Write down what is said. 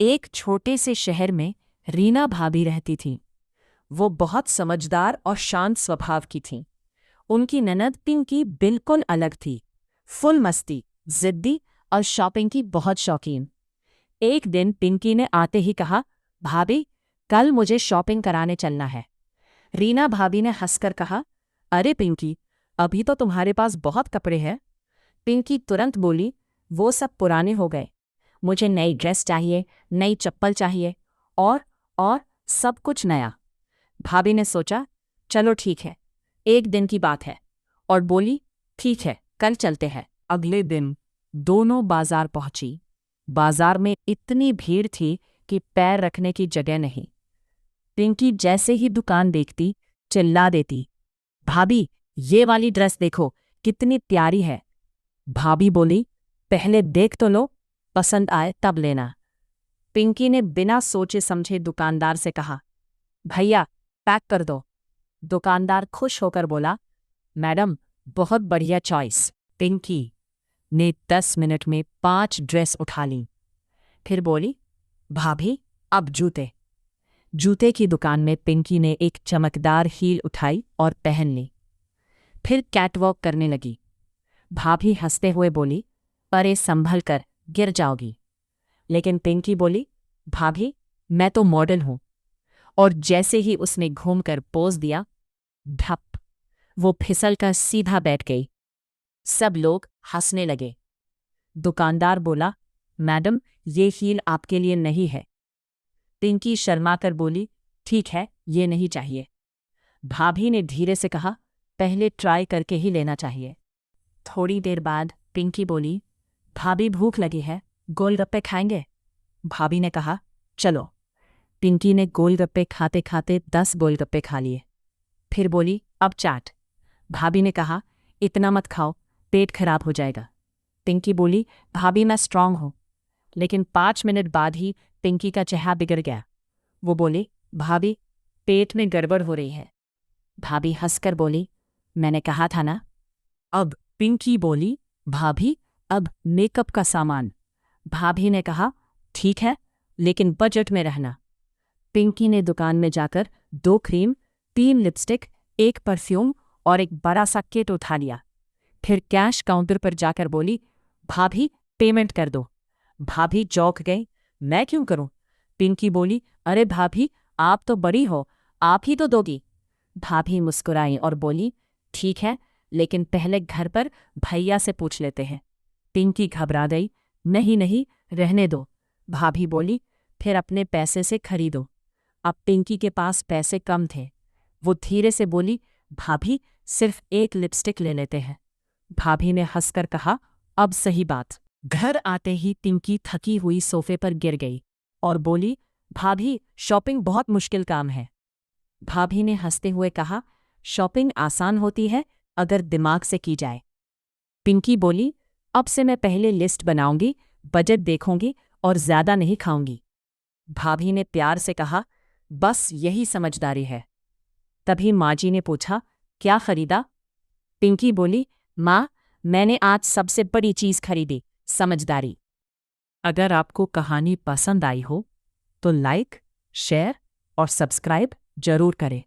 एक छोटे से शहर में रीना भाभी रहती थीं। वो बहुत समझदार और शांत स्वभाव की थीं। उनकी ननद पिंकी बिल्कुल अलग थी, फुल मस्ती, जिद्दी और शॉपिंग की बहुत शौकीन। एक दिन पिंकी ने आते ही कहा, भाभी, कल मुझे शॉपिंग कराने चलना है। रीना भाभी ने हंसकर कहा, अरे पिंकी, अभी तो तुम्हारे पास बहुत कपड़े हैं। पिंकी तुरंत बोली, वो सब पुराने हो गए। मुझे नई ड्रेस चाहिए, नई चप्पल चाहिए और सब कुछ नया। भाभी ने सोचा, चलो ठीक है, एक दिन की बात है, और बोली, ठीक है, कल चलते हैं। अगले दिन दोनों बाजार पहुंची। बाजार में इतनी भीड़ थी कि पैर रखने की जगह नहीं। पिंकी जैसे ही दुकान देखती, चिल्ला देती, भाभी, ये वाली ड्रेस देखो, कितनी प्यारी है। भाभी बोली, पहले देख तो लो, पसंद आए तब लेना। पिंकी ने बिना सोचे समझे दुकानदार से कहा, भैया, पैक कर दो। दुकानदार खुश होकर बोला, मैडम, बहुत बढ़िया चॉइस। पिंकी ने 10 मिनट में 5 ड्रेस उठा ली। फिर बोली, भाभी, अब जूते। जूते की दुकान में पिंकी ने एक चमकदार हील उठाई और पहन ली। फिर कैटवॉक करने लगी। भाभी हंसते हुए बोली, अरे संभल कर, गिर जाओगी। लेकिन पिंकी बोली, भाभी, मैं तो मॉडल हूं। और जैसे ही उसने घूमकर पोज दिया, ढप, वो फिसलकर सीधा बैठ गई। सब लोग हंसने लगे। दुकानदार बोला, मैडम, ये हील आपके लिए नहीं है। पिंकी शर्माकर बोली, ठीक है, ये नहीं चाहिए। भाभी ने धीरे से कहा, पहले ट्राई करके ही लेना चाहिए। थोड़ी देर बाद पिंकी बोली, भाभी, भूख लगी है, गोलगप्पे खाएंगे? भाभी ने कहा, चलो। पिंकी ने गोलगप्पे खाते खाते 10 गोलगप्पे खा लिए। फिर बोली, अब चाट। भाभी ने कहा, इतना मत खाओ, पेट खराब हो जाएगा। पिंकी बोली, भाभी, मैं स्ट्रांग हूं। लेकिन 5 मिनट बाद ही पिंकी का चेहरा बिगड़ गया। वो बोली, भाभी, पेट में गड़बड़ हो रही है। भाभी हंसकर बोली, मैंने कहा था ना। अब पिंकी बोली, भाभी, अब मेकअप का सामान। भाभी ने कहा, ठीक है, लेकिन बजट में रहना। पिंकी ने दुकान में जाकर 2 क्रीम, 3 लिपस्टिक, 1 परफ्यूम और एक बड़ा सा किट उठा लिया। फिर कैश काउंटर पर जाकर बोली, भाभी, पेमेंट कर दो। भाभी चौंक गई, मैं क्यों करूं? पिंकी बोली, अरे भाभी, आप तो बड़ी हो, आप ही तो दोगी। भाभी मुस्कुराई और बोली, ठीक है, लेकिन पहले घर पर भैया से पूछ लेते हैं। पिंकी घबरा गई, नहीं नहीं, रहने दो। भाभी बोली, फिर अपने पैसे से खरीदो। अब पिंकी के पास पैसे कम थे। वो धीरे से बोली, भाभी, सिर्फ 1 लिपस्टिक ले लेते हैं। भाभी ने हंसकर कहा, अब सही बात। घर आते ही पिंकी थकी हुई सोफे पर गिर गई और बोली, भाभी, शॉपिंग बहुत मुश्किल काम है। भाभी ने हंसते हुए कहा, शॉपिंग आसान होती है अगर दिमाग से की जाए। पिंकी बोली, अब से मैं पहले लिस्ट बनाऊंगी, बजट देखूंगी और ज्यादा नहीं खाऊंगी। भाभी ने प्यार से कहा, बस यही समझदारी है। तभी माँ जी ने पूछा, क्या खरीदा? पिंकी बोली, माँ, मैंने आज सबसे बड़ी चीज खरीदी, समझदारी। अगर आपको कहानी पसंद आई हो तो लाइक, शेयर और सब्सक्राइब जरूर करें।